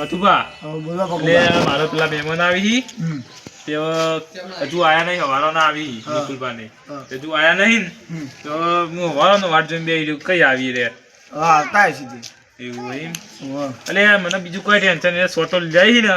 મથુભા બોલો એટલે મારો પેલા મહેમાન આવી તે હજુ આયા નહીં હવારોના આવી નિકુલભાને હજુ આયા નહીં તો હું હવારોનો વાટ જોઈને બેહી રહ્યો કઈ આવી રે હા આવતા સીધી એવું એમ એટલે મને બીજું કોઈ ટેન્શન નહીં સોટો લઈ ને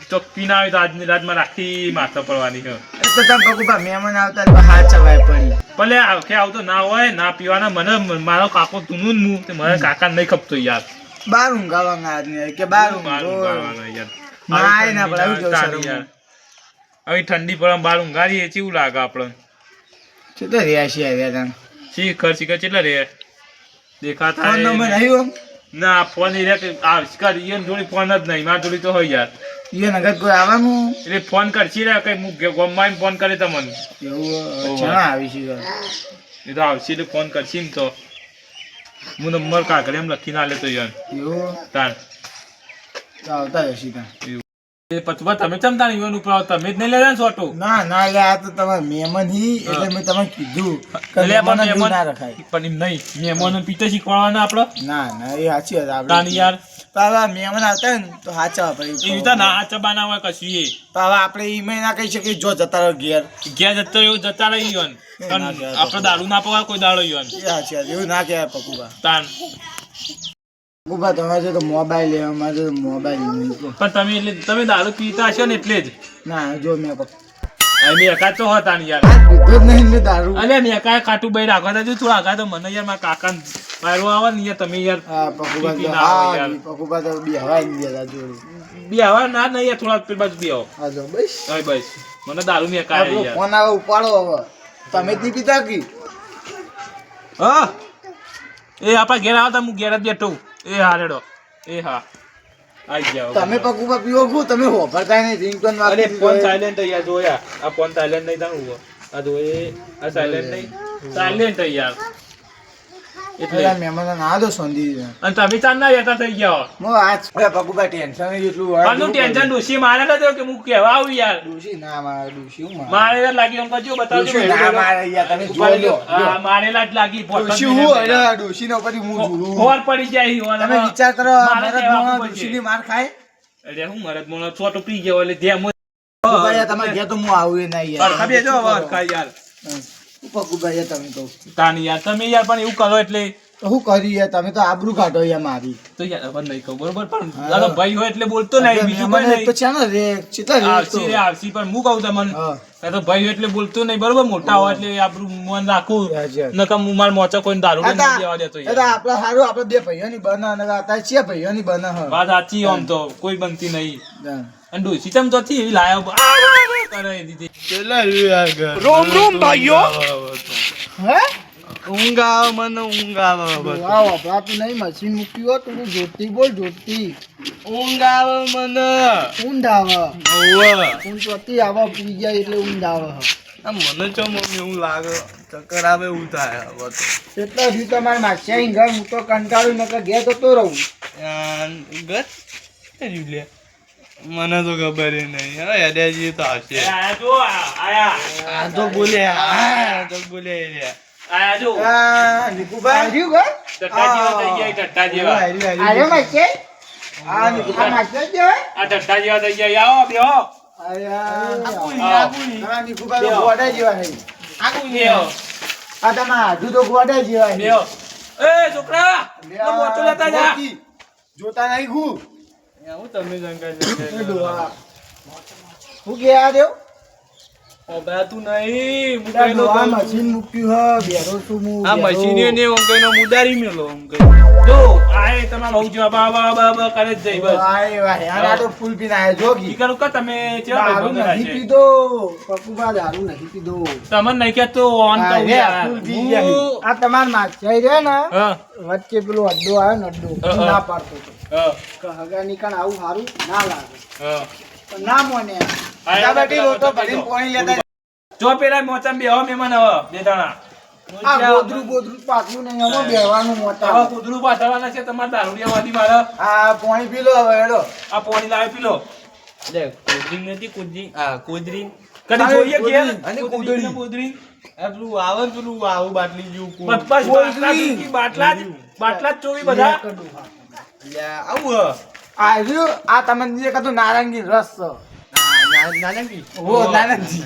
તો પીના આવી તો આજની રાતમાં રાખી માથા પડવાની છે તો તમે પકુભા મહેમાન આવતા હાથ ચવાય પડી ભલે આખે આવતો ના હોય ના પીવાના મને મારો કાકો તુનું હું મને કાકા નહીં ખપતો યાર બાર ઊંઘાવા આદમી કે બાર ઊંઘાવાના યાર ના ના પડે આવી જવું યાર હવે ઠંડી પર બાર ઊંઘાડીએ કેવું લાગે આપણે કેટલા રહ્યા છીએ આવ્યા શી ખર્ચ કેટલા રે દેખાતા ફોન નંબર આવ્યો ના ફોન એ રે આ શિકાર ઈયન જોડી ફોન જ નહીં માર જોડી તો હોય યાર એ નગર કોઈ આવવાનું એટલે ફોન કરશી રે કઈ હું ગોમમાં ફોન કરે તમને એવું ચણા આવી છે એ તો આવશે એટલે ફોન કરશી ને તો હું નંબર કાગળ એમ લખીને આલે તો યાર એવું તાર આવતા હશી ત્યાં એ પચવા તમે ચમ તાણ ઈવન ઉપર તમે જ નહીં લેલા ને સોટો ના ના લે આ તો તમારે મહેમાન હી એટલે મેં તમને કીધું કે મહેમાન ના રખાય પણ એમ નહીં મહેમાનો પીતે શીખવાડવાના આપણે ના ના એ સાચી વાત આપણે તાન યાર તો હવે મહેમાન આવતા હોય ને તો હાચા એ રીતે ના હાચા બાના હોય કશું એ તો હવે આપણે ઈ ના કહી શકીએ જો જતા રહો ઘેર જતો એવું જતા રહી ઈવન આપણે દારૂ ના પવાય કોઈ દાડો ઈવન એ સાચી વાત એવું ના કહેવાય પકુભા તાન પકુભા તમારે તો મોબાઈલ લેવા મારે તો મોબાઈલ નહીં પણ તમે એટલે તમે દારૂ પીતા હશો ને એટલે જ ના જો મેં મેં એકા તો હતા ને યાર પીધો જ નહીં ને દારૂ અલે મેં એકા ખાટું બઈ રાખવા જો થોડું આગા તો મને યાર મારા કાકા મારવા આવે ને યાર તમે યાર હા પકુભા તો પીપી ના આવે યાર. પકુભા તો બી હવાઈ નહીં દેતા જોડે બી આવા ના નહીં યાર થોડા પેલ બાજુ બી આવો હા જો બસ હવે બસ મને દારૂ મેં એકા આપણો યાર ફોન આવે ઉપાડો હવે તમે જ નહીં પીતા કી હા એ આપણા ઘેર આવતા હું ઘેર જ બેઠો એ હા રેડો એ હા આઈ જાઓ તમે પકુભા પીવો કુ તમે હોભરતા નહીં રિંગટોન અરે વાગતી ફોન સાયલેન્ટ યાર જોયા આ ફોન સાયલેન્ટ નહીં તારું આ જો આ સાયલેન્ટ નહીં સાયલેન્ટ યાર એટલે પેલા મહેમાનો ના દો સોંધી અને તમે ચાર ના જતા થઈ ગયા મો આજ પકુભા ટેન્શન જેટલું આનું ટેન્શન ડોશી મારે નતો કે હું કહેવા આવું યાર ડૂસી ના મારે ડૂસી હું મારે યાર લાગી એમ કજો બતાવજો ડૂસી ના મારે યાર તમે જોઈ લો હા મારેલા જ લાગી ડૂસી હું અરે ડૂસી નો પછી હું જોડું ખોર પડી જાય ઈ તમે વિચાર કરો મારે મરદ કહેવા મોણો પડશે. ડૂસી ની માર ખાય અરે હું મરદ મોણો છોટો પી ગયો એટલે ધ્યાન પકુભા યાર તમે ઘેર તો હું આવું એ નહીં યાર અરખા બેજો અરખા યાર પકુભા યાર તમે તો તાની યાર તમે યાર પણ એવું કરો એટલે તો શું કરી યાર તમે તો આબરૂ કાઢો યાર મારી તો યાર હવે નહીં કહું બરોબર પણ દાદા ભાઈ હોય એટલે બોલતો નહીં બીજું કોઈ મહેમાન તો નહીં છે ને રે ચેટલા રે તો આવસી રે આવસી પણ હું કહું તમને હા એ તો ભાઈ હોય એટલે બોલતો નહીં બરોબર મોટા હોય એટલે આપણું મન રાખું હાજી. નકમ હું માર મોચો કોઈ દારૂ નહીં દેવા દેતો એટલે યાર આપડે સારું આપડે બે ભાઈઓની બને અને અત્યારે છે ભાઈઓની બને હ વાત સાચી આમ તો કોઈ બનતી નહીં હા. અને ડોસી તમ તો થી એવી લાયો કરે દીધી રોમ રોમ ભાઈઓ હે ઊંઘ આવે મને ઊંઘ આવે વાવ આપડે નહીં મશીન મૂક્યું હોત તું જોતી બોલ જોતી ઊંઘ આવે મને ઊંઘ આવે ઓવે ઊંઘ ચોથી આવે પી જાય એટલે ઊંઘ આવે આ મને ચો મમ્મી એવું લાગે ચક્કર આવે એવું થાય હવે તો એટલા સુધી તમારે માસ્યા ઘર હું તો કંટાળું નકર ઘેર જતો રહું ગત લે મને તો ખબર નહીં હવે હેડ્યાજી તો આવશે આયા જો આયા આ તો બોલે આ તો બોલે રે આયા જો આ નિકુભાઈ આવ્યું ટટ્ટા જેવા થઈ ગયા ટટ્ટા જેવા આરે માસ્યા આ નિકુભાઈ માસ્યા જ હોય આ ટટ્ટા જેવા થઈ ગયા આવો બેહો આ નિકુભાઈ તો ગોડા જેવા છે બેહો આ તમારા હાજુ તો ગોડા જેવા છે બેહો એ છોકરા તો મોટો લેતા જા જોતા નહીં હું હું તમે શંકર હું કે આ દેવ તું નહીં આ મશીન મૂક્યું હ બેરો છું હું આ મશીનીઓ ને અંકઈનો મુદારી મેલો અંકઈ જો આય તમારા બહુ જેવા બા કરે જ જઈ બસ વાય વાય આ તો ફૂલ પીને આયો જોગી ઈ કરું કે તમે કેવા દારૂ ભાઈ નહીં છે પીધો પકુબા દારૂ નહીં પીધો તમને નહીં કેતો ઓન આ કહું રે, યાર ફૂલ પી ગયા. આ તમાર માથે રે ને હા વચ્ચે પેલો અડ્ડો આવ્યો ને અડ્ડો હા, હા. ના પાડતો હતો હા કે હગાની કાન આવું સારું ના લાગે હા પણ ના મોને આ આ બેટી પેલા રોટો બધા ભરીને જો. પાણી લેતા જો પેલા મોચામ બેહો મહેમાન હવે બે દાણા આ ગોદરું પાછું નહીં આમાં બેહવાનું મોટા આવા કૂતરું પાથરવાના છે તમારા દારૂડિયામાંથી મારા આ પાણી પી લો હવે હેડો આ પોણી લાવે પીલો લે કોદરી નથી કોદરી આ કોદરી કદી જોઈએ કે અને કૂતરી ને કૂતરી. કૂતરી આ પેલું આવે ને પેલું આવું બાટલી જેવું કોદ. બસ બાટલા જ બાટલા જ ચોવી બધા લે આવું હ આવ્યું આ તમે જે કહેતો નારંગી રસ છે. નાનકી ઓ નારંગી.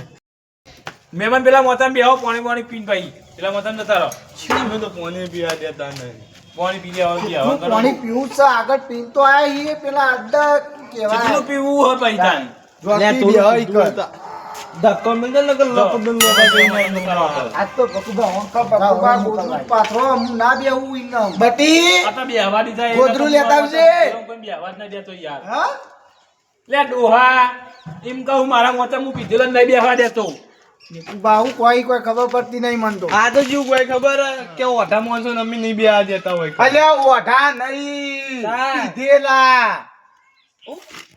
મહેમાન પેલા મોતામ બેહો પાણી પીને ભાઈ પેલા મોતામ નતા રહો મેં તો કોને પીવા દેતા નહીં. પાણી પી લેવા ગયા હું પાણી પીવું છે આગળ પીન તો આયા એ પેલા અડ્ડા કેવા કેટલું પીવું હોય ભાઈ તાન જોતી બી હોય કર. ધક્કો મિલતો ને કે લોકો દુન આજ તો બકુબા ગોદરું પાથરો હું ના બેહું ઈન બટી આતા બેહવા દીધા ગોદરું લેતા આવજે. કોઈ બેહવા જ ના દેતો યાર હા લે ડોહા એમ કહું મારા મોતામ હું પીધેલો જ નહીં બેહવા દેતો બાહુ કોઈ ખબર પડતી નહીં મન તો. આ તો જીવ કોઈ ખબર કે ઓઢા માણસો ને અમે નહીં બેહવા દેતા હોય. અલ્યા ઓઢા નહીં હા.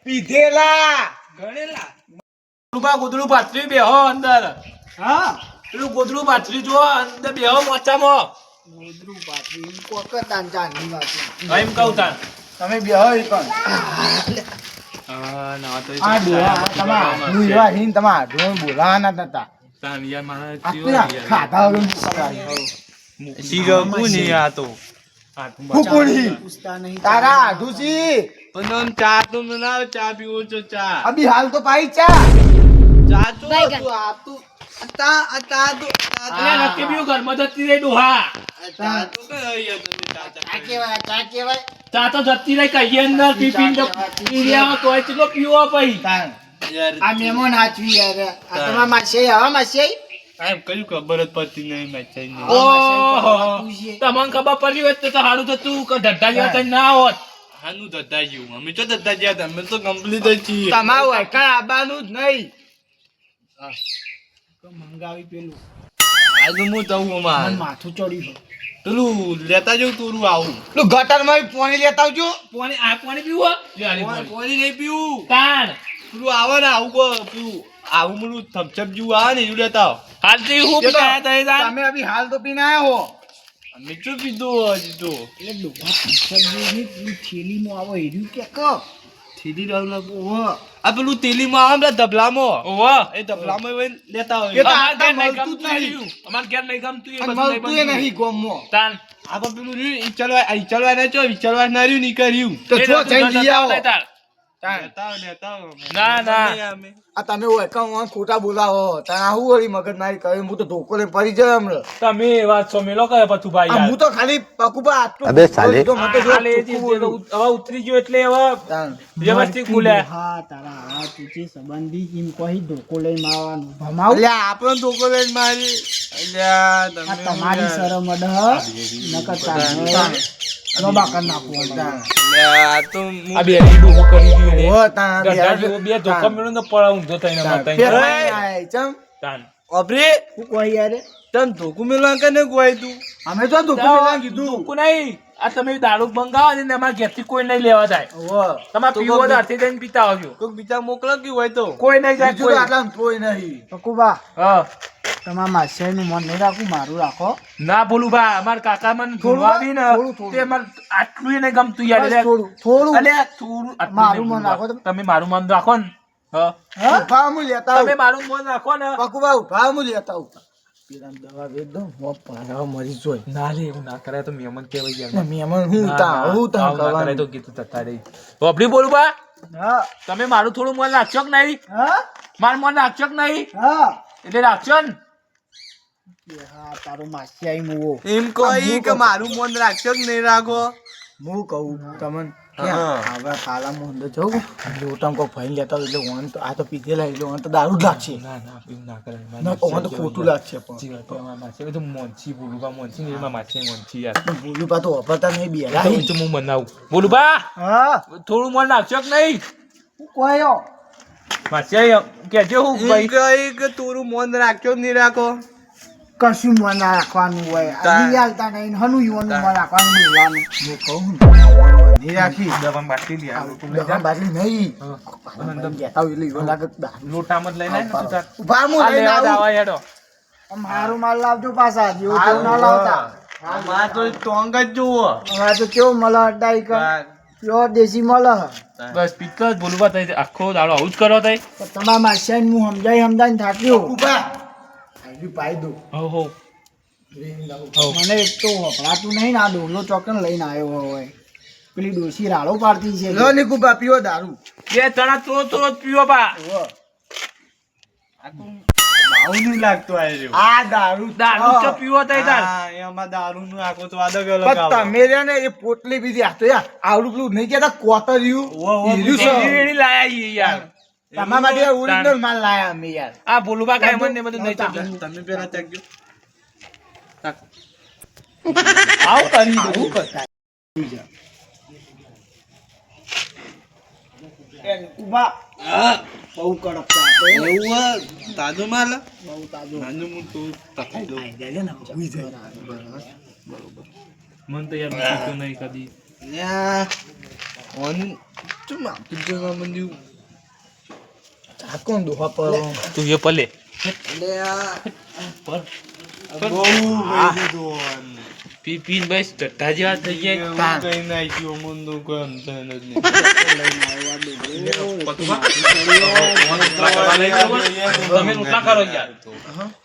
પીધેલા ગણેલા ગોદડું પાથરી બેહો અંદર હા પેલું ગોદડું પાથરી જો અંદર બેહો મોચામાં ગોદરું પાથરી કોકતાન ચાની વાત. એમ કહું તાન તમે બેહો ઈ પણ હા ના તો આ ડોહા તમાર હું એવા હીન તમાર ડોહા બોલાવાના નતા. તાન યાર મારા આ જીવ તો યાર ખાધા વગર મુકાય. શીગમું નહીં આ તો. હું કોણી તારા આધુસી પણ આમ ચા તો બનાવ. ચા પીવો છો ચા. અભી હાલ તો પાઈ ચા. ચા તો તું આ તું ચા તો અલ્યા નક્કી બીયું ઘરમાં જતી રહી ડોહા ચા તો કઈ ચા ચા કેવાય ચા તો જતી રહી કહીએ અંદર પીપીને તો પી રહ્યા તોય ચલો પીવો ભાઈ યાર આ મેમોન હાચવી યાર આ તમાર માસે હવા માસે એમ કયું ખબર જ પડતી નહીં મેચાઈ નહીં. ઓહો તમને ખબર પડી હોત તો સારું થતું કે ઢઢા જેવા થઈને ના હોત હાનું દદ્દા જેવું અમે તો દદ્દા જ્યાં હતા અમે તો કમ્પ્લીટ જ છીએ. તમારું એકણ આબાનું જ નહીં મંગાવી પેલું આજે હું જવું અમાર માથું ચડ્યું પેલું લેતા જવું તુરું આવું. તું ગટર માં પાણી લેતા આવજો. પાણી પીવું કોની નહીં પીવું. તાણ પેલું આવે ને આવું કો પેલું આવું પેલું થપછપ જેવું આવે ને એવું લેતા આવો. હાલથી હું પીતા હતા તાણ તમે અભી હાલ તો પીને આયા હો. અમે શું પીધું હજી તો. એ ડોહા પંચમની થેલીમાં આવો હેર્યું કે ક થેલી ડાલ આ પેલું તેલીમાં આવે ને પેલા ધબલામાં. ઓહો એ ધબલામાં હોય ને લેતા એ હોય. તો અમાર ઘેર નહીં મળતું જ ગમતું નહીં. રહ્યું. અમાર ઘેર નહીં ગમતું એ અને બધું નહીં મળતું એ બનતું. નહીં ગોમમાં. તાણ આ પણ પેલું રહ્યું ઈચલવા ના ચો ઈચલવા ના રહ્યું નીકળ્યું. તો એ જો તો જઈને લઈ આવો. તાણ. લેતા આવો. ના, ના. અમે. આ તમે હોય કાં ખોટા બોલાવો તારે આવું વળી મગજ મારી કરે હું તો ધોકો લઈને પડી જાય હમણાં. તમે વાત છો મેલો કયો પથુ ભાઈ આ યાર હું તો ખાલી પકુબા આટલું અબે સાલે. તો મને તો જો હાલે એ જે ચોખ્ખું બોલું. હવે ઉતરી ગયો એટલે હવે તાણ. વ્યવસ્થિત બોલે હા તારા આ તુચી સંબંધી એમ કહી ધોકો લઈને આવવાનું ભમાવું અલ્યા આપણો ધોકો લઈને મારી અલ્યા આ તમે તમારી શરમ અડ નકર તારે લોબા કર નાખું તાણ. અલ્યા આ તો હું- આ બે ડૂબો કરી દીધો ઓ તાણ ગઢા જેવો બે ધોકા મેળો ને પડાવ ઊંધો થઈને તાણ. મતાઈ ફેર જાય. મારી આય, ચમ તાણ. અભરે શું કહી યાર તને ધોકું મેળવા કે ને કોઈ તું. અમે તો ધોકો લેવા કીધું. ધોકું નહીં આ તમે દારૂ બંગાવો ને અમારા ઘેરથી કોઈ નહીં લેવા જાય ઓહો. તમારે તો પીવો તો બી- હાથે જઈને પીતા આવજો કોઈક બીજા મોકલો કે હોય તો. કોઈ નહીં જાય બીજું તો કોઈ આટલામાં કોઈ નહીં. પકુબા હા તમારા માસ્યાનું મન નહીં રાખું મારું રાખો ના બોલું ભા અમારા કાકા મને થોડું ધોવાવી ને થોડું, થોડું. તે મને આટલું નહીં ગમતું યાર બસ એટલે થોડું અલ્યા થોડું આટલું મારું નહીં મન રાખો બોલવા. તમે મારું મન રાખો ને હા ઉભા હું લેતા તમે આવું. મારું મન રાખો ને પકુબા ઉભા હું લેતા આવું. પેલા દવા વેચ દો હો પારા મરી જોઈ. ના રે એવું ના કરાય તો મહેમાન કહેવાય ને ગયા મહેમાન હું તા હું તા કરવાનું. તો કીધું તતા રે બાપડી બોલું બા હા તમે મારું થોડું મન રાખશો કે નહીં હા મારું મન રાખશો કે નહીં હા એટલે રાખશો ને હા તારો માસ્યા મુવો એમ કોઈ કે મારું મન રાખશો કે નહીં રાખો. હું કહું તમને હા. હવે કાલા મોહન જવું લોટામ કોઈ ફાઈન લેતા હોય એટલે ઓન તો આ તો પીધેલા એટલે ઓન તો દારૂ જ લાગશે. ના ના એવું ના કરાય ના ઓન તો ખોટું લાગશે પણ જીવા તો અમારા માસી બધું મોંચી બોલું બા મોંચી ને એમાં માસી મોંચી યાર પણ બોલ્યું પા તો વાપરતા નહીં બેરા એવું તો હું બનાવું બોલું બા હા થોડું મન રાખશો કે નહીં હું કોયો માસી કેજો હું એમ ભાઈ કઈ કે તારું મન રાખશો કે નહીં રાખો. કશું મન ના રાખવાનું હોય તાર- ચાલતા નહીં હનું યુવાનું મન રાખવાનું બોલવાનું હું કહું નહીં રાખી દવા બાટલી લે આવો તું લઈ દવા જા બાટલી નહીં અંદર કહેતા હોય એટલે એવું લાગે કે દારૂ. લોટામાં જ લઈને આય ને તું તાર ઉભા હું આ લઈને લેવા આવું. દાવા હેડો મારું માલ લાવજો પાછા જેવું તેવું ના લાવતા મારે તો ટોંગ જ જુઓ. હવે તો કેવું મળે અડાઈ કર પ્યોર દેશી મળે બસ પીતો જ બોલું બા તઈ આખો દાડો આવું જ કરો તઈ તો તમારા માસ્યાને હું સમજાઈને થાક્યો ઉભા આયુ પાઈ દો હો હો મને એક તો વપરાતું નહીં ને આ ડોલો ચોકન લઈને આવ્યો હોય પેલી ડોશી રાડો પાડતી છે લો નિકુબા પીવો દારૂ. બે તણા તો જ પીવો બા. આવું લાગતું આ રહ્યું. આ દારૂ દારૂ તો પીવો તઈ તાર. હા, એમાં દારૂનું આખું તો અલગ અલગ પણ આવે. તમે રે ને એ પોટલી બીજી આ તો યાર આવડું પેલું નહીં કહેતા કોતર્યું હીરું છે. એની લાયા ઈ યાર. તમારા માટે ઓરિજિનલ માલ લાયા અમે યાર. આ ભોલુબા કાંઈ મને ને બધું નહીં ચાલતું. તમે પેલા ચાખજો. આવું કરી આવું કરતા એ નિકુબા બહુ કડક ચા છે. એવું હોય, તાજો માલ બહુ તાજો નાનું મોટું તકાઈ દઉં. મને તો યાર પીતો નહીં કદી. યા, ઓન ચમ આપી જવા મંડ્યું. ચા કોણ દોહા પર તું એ પલે. એટલે આ પર બહુ વહી દીધું ઓન. પીન બસ ટટ્ટા જેવા થઈ ગયા. એવું કઈ નાખ્યું મુંદુ કોઈ અંતર જ નહીં. તમે રોટલા કરો યાર.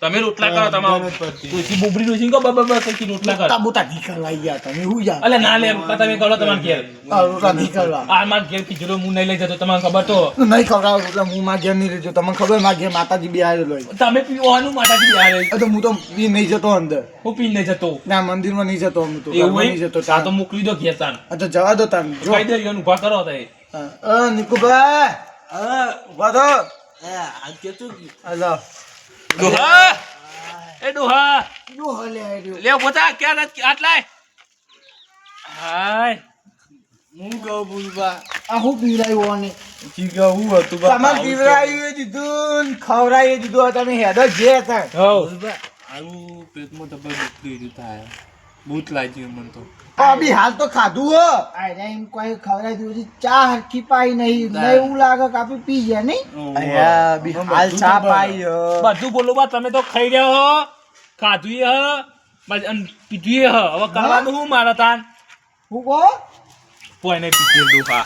તમે રોટલા કરો તમારો. તુસી બોબરી ડોસી કો બબ કઈ રોટલા કરો. તાબુતા નીકળવા ગયા તમે હું યાર. અલે ના લે તમે કરો તમાર ઘેર. આ રોટલા નીકળવા આ માર ઘેર ખીચડો હું નહીં લઈ જતો તમને ખબર તો. નહીં ખવડાવ એટલે હું માં ઘેર નહીં રહેજો તમને ખબર માં ઘેર માતાજી બી આવેલો હોય. તમે પીવાનું માટાથી યાર. તો હું તો બી નહીં જતો અંદર હું પીન નહીં જતો. ના મંદિરમાં નહીં જતો હું તો એવું ઘરમાં નહીં જતો આ તો મોકલી દો ઘેર તાન. આ તો જવા દો તાન જો કહી દે યાર ઉભા કરો તઈ. નિકુબા ઉભા થો આ કેતું હલો ડોહા એ ડોહા જો હલે આર્યો લે પોતા ક્યાં આટલાય. હાય હું કહું ભૂલવા આ હું પીવડાવ્યું ઓને કી કહું હતું બા. તમારે પીવડાવી દીધું ને ખવડાવી દીધું તમે હેડો જે હતા હો આવું પેટમાં તો બધું દુખતું થાય. ભૂત લાગ્યું મને તો. અભી હાલ તો ખાધું હો આયરા એમ કોઈ ખવડાવી દીધું છે. ચા હરખી પાઈ નહીં નહીં એવું લાગે કે આપણે પી ગયા નહીં અયા બી હાલ ચા પાઈ બધું બોલો બા તમે તો ખાઈ રહ્યા હો ખાધું હ પીધું હ હવે કરવાનું હું મારા તાન. હું કહો કોઈ નહીં પીધું ડોહા.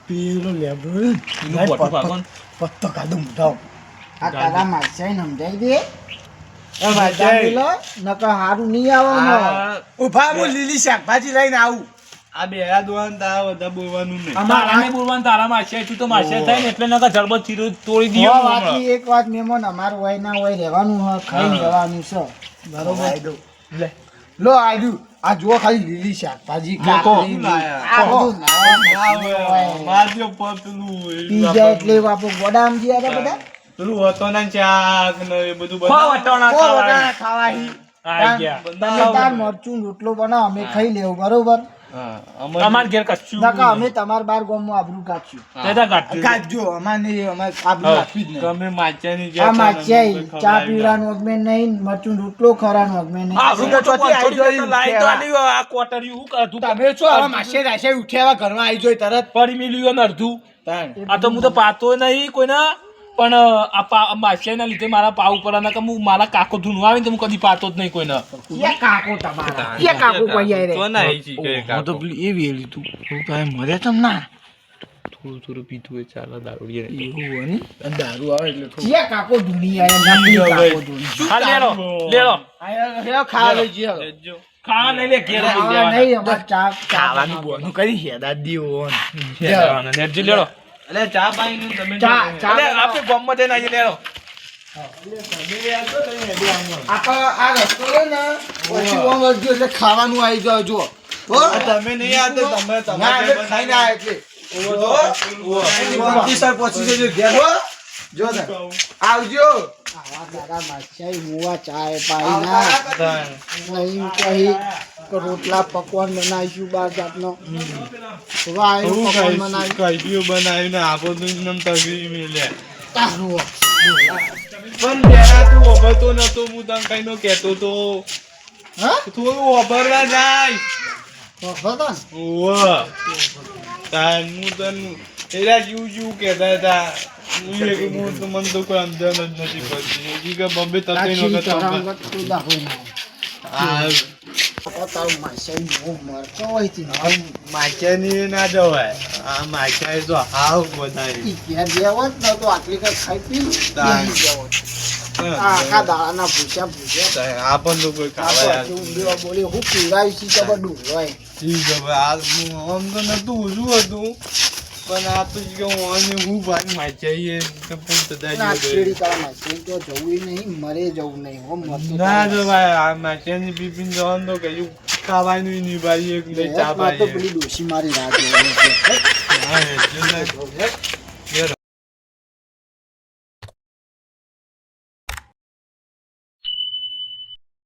પેલો લેબડો એનું પોટું ભાગો ને. પત્તો કાઢો મોઢાઓ આ તારા મારસાઈ સમજાઈ દે એ ભાઈ નકર હારું નહીં આવવાનું આ ઉભા હું લીલી શાકભાજી લઈને આવું આ બેરા દોવાન તા બધા બોલવાનું નહીં. તારા નહીં બોલવાનું તારા માસે તું તો માસે થાય ને એટલે નકર જડબો ચીરો તોડી દીયો હો, હમણાં. બાકી એક વાત મહેમાન અમારું હોય ના હોય રહેવાનું હોય ખાઈને જવાનું છે બરોબર લે લો આડ્યું આ જુઓ ખાલી લીલી શાકભાજી લોકો. કાકડી, લાયા. આ બધું ના હોય. માધ્યો પતલું પી જાય એટલે આપણે ગોડામ ગયા હતા બધા પેલું હતો ને ચાક ને એ બધું હો બનાવ. વટોણા ઓ, ખાવા. વટાણા ખાવાહી. આઈ ગયા. તમે તાર મરચું રોટલો બનાવો અમે ખાઈ લેવું બરોબર હા, અમાર ઘેર કશું નકા અમે તમારા બાર ગામમાં આબરૂ કાઢશું તેતા કાઢજો. કાઢજો અમારે આબરૂ હા. રાખવી જ નહીં. તમે માચાની આ માચ્યાઈ ચા પીવડાનું અગમે નહીં મરચું રોટલો ખરાનું અગમે નહીં આપણું તો ચોથી આઈ થોડી જોઈ તો લાઈ તો ઉઠ્યા. આલી આ ક્વાર્ટરિયું હું કાઢું. તમે છો હવે માસે રાશે ઉઠ્યા ઘરમાં આવી જોઈ તરત પડી મિલ્યું ને અડધું. તાણ. આ તો હું તો પાતો નહીં કોઈના પણ આ માસિયાના લીધે મારા પાવ ઉપર કે હું મારા કાકો ધૂનું આવે ને તો હું કદી પાતો જ નહીં કોઈને. ક્યાં કાકો તમારા ક્યાં કાકો કોઈ આય રે તો ના આવી છી કે કાકો. એ વેલી તું મરે તમ ના થોડું થોડું પીતું હોય ચાલો દારૂડીએ એવું હોય ને અને દારૂ આવે એટલે થોડું ક્યાં કાકો ધૂની આય નકલી કાકો ધૂની હા લેલો લેલો આયા ખાવા લઈ જઈએ લેજો. ખાવા નહીં લે ઘેર ખાવા દેવાના. નહીં અમાર ચા ખાવાનું બોનું કરી હેડા દીવો લેવાનો. નેટજી લેલો. અલે ચા પાઈ નું તમે ચા જો. ચા અલે આપણે ગામમાં જઈને આવીએ લેલો. આપણે આ રસ્તો છે ને પછી ઓમ વળજો એટલે ખાવાનું આવી જાવ જો હો આ તમે નહીં આવતો તમે ના તમારે એટલે ખાઈને આયા એટલે મંદી સર પહોંચી જજો ઘેર હો જો ને આવજો આવા તારા માછાઈ મુવા ચાય પાઈ ના નહીં કહી કે રોટલા પકવાન બનાવીશું બાર જાતનો વાયુ પકવાન બનાવી કઈડીઓ બનાવીને આપો તો એકદમ તગડી મેલે. તારું પણ બેરા તું ઓભરતો નતો હું તને કઈ નો કહેતો તો હા થોડું ઓભરવા જાય. વખતો ઓવા તાન હું તને એરા જીવ કહેતા હતા. હું એક હું તો મને તો કોઈ સમજણ જ નથી પડતી. હજી કે બમ્બે તકઈ નો કરતો. તું દાખલ આ તારું માછાઈ બહુ મરતો હોય છે માચાની ના જવાય. આ માચા તો હાવ ઈ વધારે. ઘેર જેવો જ નતો આટલી કઈ ખાઈ પી તાન. બેસી જવો. આખા દાડાના ભૂસ્યા આપણ તો કોઈ ખાવા બોલી હું પીવડાવી છી તો બધું હોય ઠીક હવે આ આમ તો નતું શું હતું પણ આ તો કે હું ભાઈ માં જઈએ તો પણ ના ચેડી કાળમાં છે તો જવું નહીં મરે જવું નહીં હો મરતો ના જો ભાઈ આ માટેની પીપીન જવાનું તો કયું ખાવાનું નહીં ભાઈ એક લઈ ચા તો પેલી ડોશી મારી રાહ જોવાની છે હા